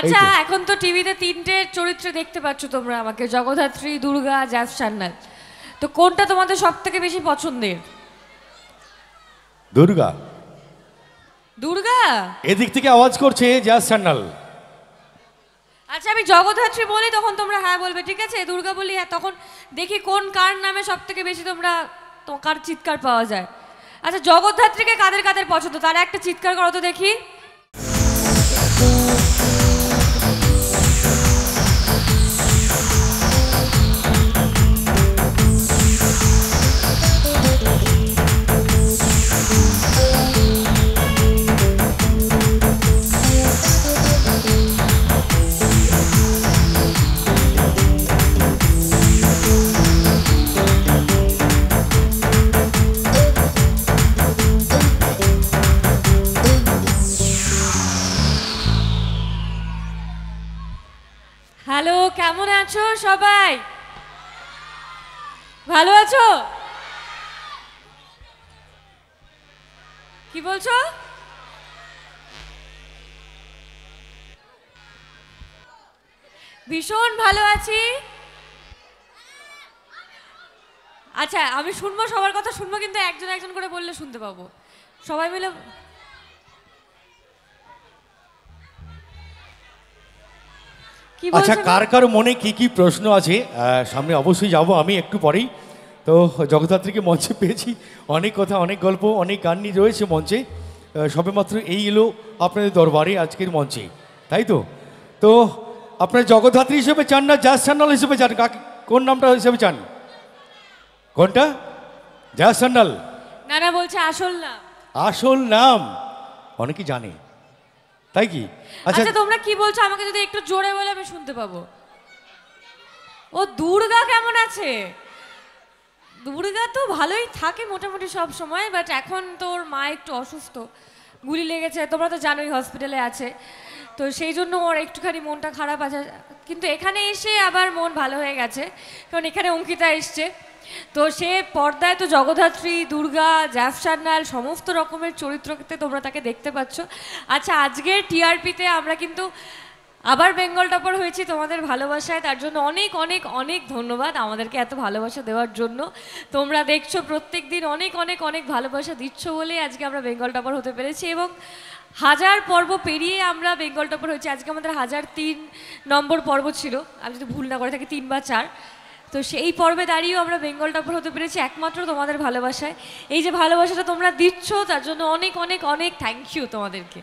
আচ্ছা এখন তো টিভিতে তিনটে চরিত্র দেখতে পাচ্ছ তোমরা আমাকে, জগদ্ধাত্রী, দুর্গা, জ্যাস সান্যাল। তো কোনটা তোমাদের সবথেকে বেশি পছন্দের? দুর্গা। দুর্গা এদিক থেকে আওয়াজ করছে জ্যাস সান্যাল। আচ্ছা আমি জগদ্ধাত্রী বলি তখন তোমরা হ্যাঁ বলবে, ঠিক আছে? দুর্গা বলি হ্যাঁ, তখন দেখি কোন কার নামে সবথেকে বেশি তোমরা কার চিৎকার পাওয়া যায়। আচ্ছা জগদ্ধাত্রীকে কাদের কাদের পছন্দ তারা একটা চিৎকার করো তো দেখি। হ্যালো, কেমন আছো সবাই? ভালো আছো? কি বলছো? ভীষণ ভালো আছি। আচ্ছা আমি শুনবো, সবার কথা শুনবো, কিন্তু একজন একজন করে বললে শুনতে পাবো। সবাই মিলে আচ্ছা কার কার মনে কি কি প্রশ্ন আছে সামনে অবশ্যই যাব আমি একটু পরেই। তো জগদ্ধাত্রীকে মঞ্চে পেয়েছি, অনেক কথা অনেক গল্প অনেক গান নিয়ে রয়েছে মঞ্চে। সবেমাত্র এই এলো আপনাদের দরবারে আজকের মঞ্চে, তাই তো? তো আপনার জগদ্ধাত্রী হিসেবে চান না জ্যাস সান্যাল হিসেবে চান? কোন নামটা হিসেবে চান? কোনটা? জ্যাস সান্যাল? না না বলছে আসল নাম। আসল নাম অনেকে জানে, তাই কি? আচ্ছা তোমরা কি বলছো আমাকে যদি একটু জোরে বলে আমি শুনতে পাবো। ও দুর্গা কেমন আছে? দুর্গা তো ভালোই থাকে মোটামুটি সব সময়, বাট এখন তোর মা একটু অসুস্থ, গুলি লেগেছে, তোমরা তো জানোই হসপিটালে আছে, তো সেই জন্য ওর একটুখানি মনটা খারাপ আছে। কিন্তু এখানে এসে আবার মন ভালো হয়ে গেছে, কারণ এখানে অঙ্কিতা এসছে। তো সে পর্দায় তো জগদ্ধাত্রী, দুর্গা, জ্যাস সান্যাল সমস্ত রকমের চরিত্রতে তোমরা তাকে দেখতে পাচ্ছ। আচ্ছা আজকের টিআরপিতে আমরা কিন্তু আবার বেঙ্গল টপার হয়েছি তোমাদের ভালোবাসায়, তার জন্য অনেক অনেক অনেক ধন্যবাদ আমাদেরকে এত ভালোবাসা দেওয়ার জন্য। তোমরা দেখছো প্রত্যেক দিন অনেক অনেক অনেক ভালোবাসা দিচ্ছ বলেই আজকে আমরা বেঙ্গল টপার হতে পেরেছি, এবং 1000 পর্ব পেরিয়ে আমরা বেঙ্গল টপার হয়েছি। আজকে আমাদের 1003 নম্বর পর্ব ছিল, আমি যদি ভুল না করে থাকি 3 বা 4। তো সেই পর্বে দাঁড়িয়েও আমরা বেঙ্গল টপার হতে পেরেছি একমাত্র তোমাদের ভালোবাসায়। এই যে ভালোবাসাটা তোমরা দিচ্ছ তার জন্য অনেক অনেক অনেক থ্যাংক ইউ তোমাদেরকে।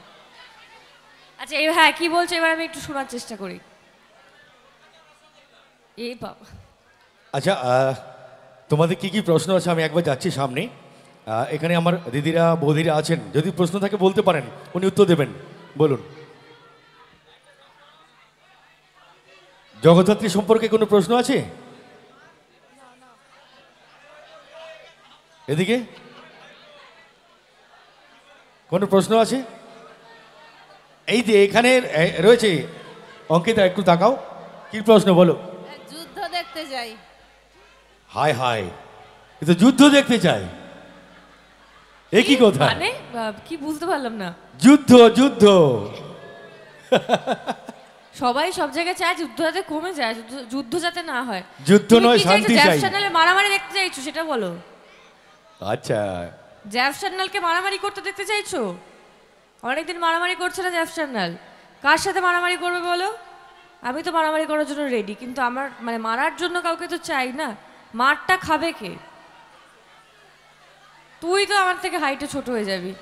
আচ্ছা হ্যাঁ কি বলছো এবার আমি একটু শোনার চেষ্টা করি। এই বাবা, আচ্ছা তোমাদের কি কি প্রশ্ন আছে আমি একবার যাচ্ছি সামনে। এখানে আমার দিদিরা বৌদিরা আছেন, যদি প্রশ্ন থাকে বলতে পারেন, উনি উত্তর দেবেন। বলুন। জগদ্ধাত্রী সম্পর্কে কোনো প্রশ্ন আছে? এদিকে কোনো প্রশ্ন আছে? এই যে এখানে রয়েছে অঙ্কিতা, একটু তাকাও, কি প্রশ্ন বলো। যুদ্ধ দেখতে যাই। হায় হায়, কিন্তু যুদ্ধ দেখতে চাই, এ কি কথা? মানে কি বুঝতে পারলাম না। যুদ্ধ যুদ্ধ সবাই সব জায়গায় চায় যুদ্ধ যাতে কমে যায়, যুদ্ধ যাতে না হয়। যুদ্ধ নয় শান্তি চাই। জ্যাস সান্যালে মারামারি দেখতে চাইছো সেটা বলো। আচ্ছা জ্যাস সান্যালকে মারামারি করতে দেখতে চাইছো? অনেকদিন মারামারি করছে না জ্যাস সান্যাল, কার সাথে মারামারি করবে বলো? আমি তো মারামারি করার জন্য রেডি, কিন্তু আমার মানে মারার জন্য কাউকে তো চাই না। মারটা খাবে কে? তুই তো আমার থেকে হাইটে ছোট হয়ে যাবি।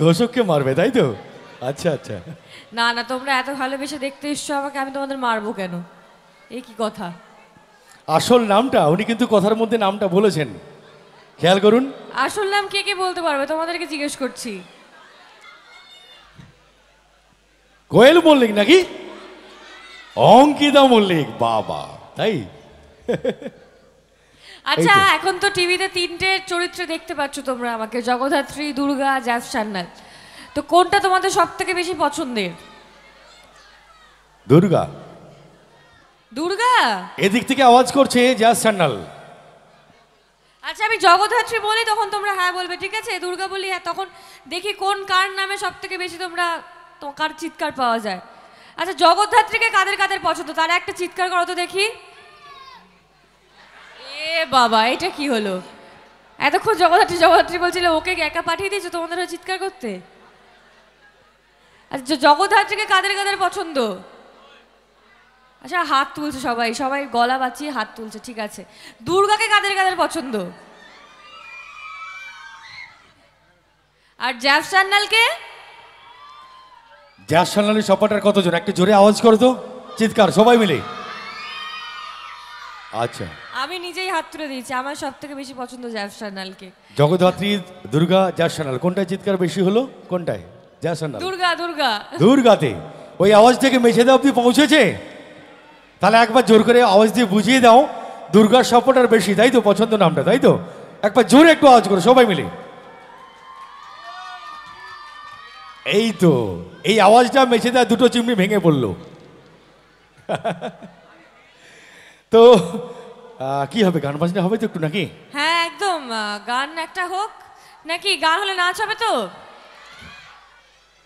ঘোষককে মারবে তাই তো? আচ্ছা আচ্ছা। না না তোমরা এত ভালোবেসে দেখতে এসছো আমাকে, আমি তোমাদের মারবো কেন? এই কি কথা? আসল নামটা উনি কিন্তু কথার মধ্যে নামটা বলেছেন, খেয়াল করুন। আসল নাম কে কে বলতে পারবে? তোমাদেরকে জিজ্ঞেস করছি। কোয়েল মল্লিক নাকি? অঙ্কিতা মল্লিক, বাবা তাই? আচ্ছা এখন তো টিভিতে তিনটে চরিত্র দেখতে পাচ্ছ তোমরা আমাকে, জগদ্ধাত্রী, দুর্গা, জ্যাস সান্যাল। তো কোনটা তোমাদের সবথেকে বেশি পছন্দের? দুর্গা। দুর্গা এদিক থেকে আওয়াজ করছে জ্যাস সান্যাল। আচ্ছা আমি জগদ্ধাত্রী বলি তখন তোমরা হ্যাঁ বলবে, ঠিক আছে? দুর্গা বলি হ্যাঁ, তখন দেখি কোন কার নামে সব থেকে বেশি তোমরা কার চিৎকার পাওয়া যায়। আচ্ছা জগদ্ধাত্রীকে কাদের কাদের পছন্দ তারা একটা চিৎকার করো তো দেখি। এ বাবা এটা কি হলো? এতক্ষণ জগদ্ধাত্রী জগদ্ধাত্রী বলছিল, ওকে একা পাঠিয়ে দিয়েছো তোমাদের হয়ে চিৎকার করতে? আচ্ছা জগদ্ধাত্রীকে কাদের কাদের পছন্দ? আচ্ছা হাত তুলছে সবাই, সবাই গলা বাঁচিয়ে হাত তুলছে, ঠিক আছে। দুর্গাকে কাদের কাদের পছন্দ? আর জ্যাফ সান্যালকে? জ্যাস সান্যালের সাপোর্টার কতজন? একটু জোরে আওয়াজ করো তো, চিৎকার সবাই মিলে। আচ্ছা আমি নিজেই হাত তুলে দিয়েছি, আমার সব থেকে বেশি পছন্দ জ্যাফ সান্যালকে। জগদ্ধাত্রী, দুর্গা, জ্যাস সান্যাল কোনটায় চিৎকার বেশি হলো? কোনটায়? জ্যাস সান্যাল। দুর্গা দুর্গা দুর্গাতে ওই আওয়াজ থেকে মেছেদা অব্দি পৌঁছেছে? তাহলে একবার জোর করে আওয়াজ দিয়ে বুঝিয়ে দাও, দুর্গার সাপোর্টার বেশি, তাই তো? পছন্দ নামটা, তাই তো? একবার জোরে একটু আওয়াজ করো সবাই মিলে। এই তো, এই আওয়াজটা মেছেদা দুটো চিমনি ভেঙে পড়লো। তো কি হবে, গান বাজনা হবে তো একটু নাকি? হ্যাঁ একদম, গান একটা হোক নাকি? গান হলে নাচ হবে তো?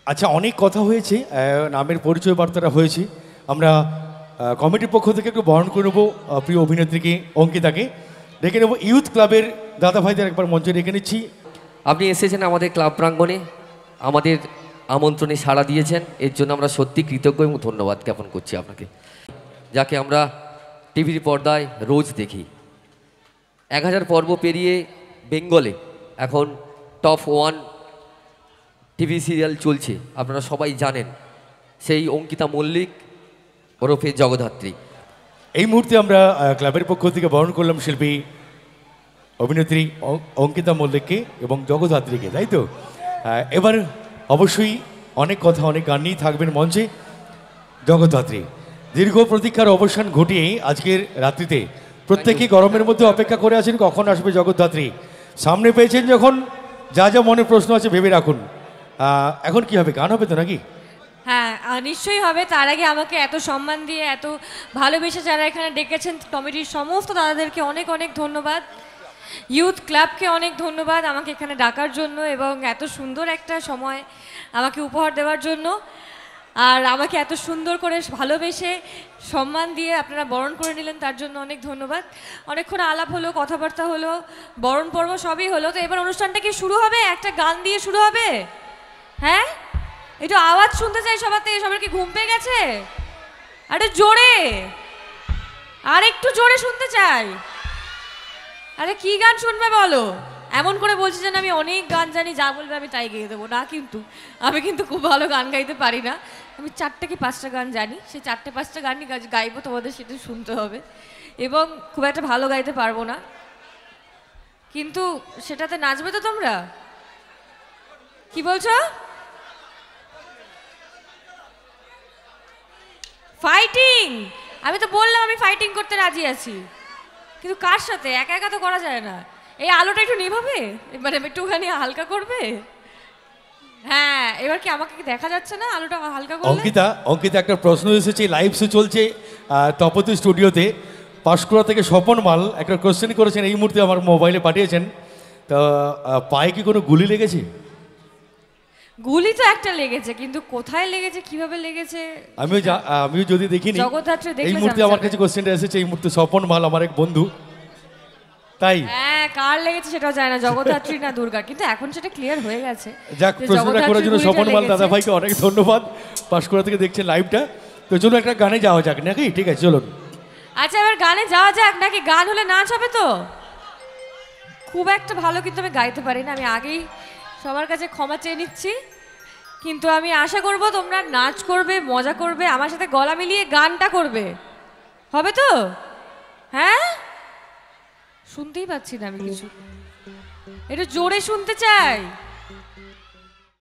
আচ্ছা অনেক কথা হয়েছে, নামের পরিচয় বার্তাটা হয়েছে, আমরা কমিটির পক্ষ থেকে একটু বরণ করে নেবো প্রিয় অভিনেত্রীকে, অঙ্কিতাকে ডেকে নেবো। ইউথ ক্লাবের দাদা ভাইদের একবার মঞ্চে ডেকে নিচ্ছি। আপনি এসেছেন আমাদের ক্লাব প্রাঙ্গণে, আমাদের আমন্ত্রণে সাড়া দিয়েছেন, এর জন্য আমরা সত্যি কৃতজ্ঞ এবং ধন্যবাদ জ্ঞাপন করছি আপনাকে, যাকে আমরা টিভির পর্দায় রোজ দেখি। 1000 পর্ব পেরিয়ে বেঙ্গলে এখন টপ 1 টিভি সিরিয়াল চলছে, আপনারা সবাই জানেন, সেই অঙ্কিতা মল্লিক ওরফে জগদ্ধাত্রী। এই মুহূর্তে আমরা ক্লাবের পক্ষ থেকে বরণ করলাম শিল্পী অভিনেত্রী অঙ্কিতা মল্লিককে এবং জগদ্ধাত্রীকে, তাই তো? এবার অবশ্যই অনেক কথা, অনেক গান নিয়েই থাকবেন মঞ্চে জগদ্ধাত্রী। দীর্ঘ প্রতীক্ষার অবসান ঘটিয়ে আজকের রাত্রিতে প্রত্যেকে গরমের মধ্যে অপেক্ষা করে আছেন কখন আসবে জগদ্ধাত্রী। সামনে পেয়েছেন যখন, যা যা মনে প্রশ্ন আছে ভেবে রাখুন। এখন কি হবে, গান হবে তো নাকি? হ্যাঁ নিশ্চয়ই হবে। তার আগে আমাকে এত সম্মান দিয়ে, এত ভালোবেসে যারা এখানে ডেকেছেন, কমিটির সমস্ত দাদাদেরকে অনেক অনেক ধন্যবাদ, ইউথ ক্লাবকে অনেক ধন্যবাদ আমাকে এখানে ডাকার জন্য এবং এত সুন্দর একটা সময় আমাকে উপহার দেওয়ার জন্য। আর আমাকে এত সুন্দর করে ভালোবেসে সম্মান দিয়ে আপনারা বরণ করে নিলেন, তার জন্য অনেক ধন্যবাদ। অনেকক্ষণ আলাপ হলো, কথাবার্তা হলো, বরণ পর্ব সবই হলো। তো এবার অনুষ্ঠানটা কি শুরু হবে? একটা গান দিয়ে শুরু হবে। হ্যাঁ একটু আওয়াজ শুনতে চাই সবার থেকে। সবার কি ঘুম পেয়ে গেছে? আরে জোরে, আর একটু জোরে শুনতে চাই। আরে কি গান শুনবে বলো? এমন করে বলছি যেন আমি অনেক গান জানি, যা বলবে আমি তাই গেয়ে দেবো না। কিন্তু আমি কিন্তু খুব ভালো গান গাইতে পারি না। আমি 4টে কি 5টা গান জানি, সেই 4টে 5টা গানই গাইবো, তোমাদের সেটা শুনতে হবে। এবং খুব একটা ভালো গাইতে পারবো না, কিন্তু সেটাতে নাচবে তো তোমরা? কি বলছো? ফাইটিং? আমি তো বললাম আমি ফাইটিং করতে রাজি আছি, কিন্তু কার সাথে? একা একা তো করা যায় না। এই আলোটা একটু নিভাবে, মানে একটুখানি হালকা করবে। হ্যাঁ এবার কি আমাকে কি দেখা যাচ্ছে না আলোটা হালকা করলে? অঙ্কিতা একটা প্রশ্ন এসেছে, লাইভ শো চলছে তপতি স্টুডিওতে। পাঁশকুড়া থেকে স্বপন মাল একটা কোশ্চেন করেছেন, এই মুহূর্তে আমার মোবাইলে পাঠিয়েছেন। তা পায়ে কি কোনো গুলি লেগেছে? গুলি তো একটা লেগেছে, কিন্তু কোথায় লেগেছে, কিভাবে লেগেছে আমিও যদি দেখিনি। জগদ্ধাত্রী দেখলে এই মুহূর্তে আমার কাছে কোশ্চেনটা এসেছে, এই মুহূর্তে স্বপন মাল আমার এক বন্ধু, তাই হ্যাঁ কার লেগেছে সেটাও জানে না, জগদ্ধাত্রী না দুর্গা, কিন্তু এখন সেটা ক্লিয়ার হয়ে গেছে। যাক, যে প্রশ্নটা করার জন্য জগদ্ধাত্রীর স্বপন মাল গুলিটা দাদা লেগেছে। ভাইকে অনেক ধন্যবাদ। পাঁশকুড়া থেকে দেখছেন লাইভটা। তো চলুন একটা গানে যাওয়া যাক নাকি? ঠিক আছে চলুন। আচ্ছা এবার গানে যাওয়া যাক নাকি? গান হলে নাচ হবে তো? খুব একটা ভালো কিন্তু আমি গাইতে পারি না, আমি আগেই সবার কাছে ক্ষমা চেয়ে নিচ্ছি। কিন্তু আমি আশা করব তোমরা নাচ করবে, মজা করবে, আমার সাথে গলা মিলিয়ে গানটা করবে। হবে তো? হ্যাঁ শুনতেই পাচ্ছি না আমি কিছু, একটু জোরে শুনতে চাই।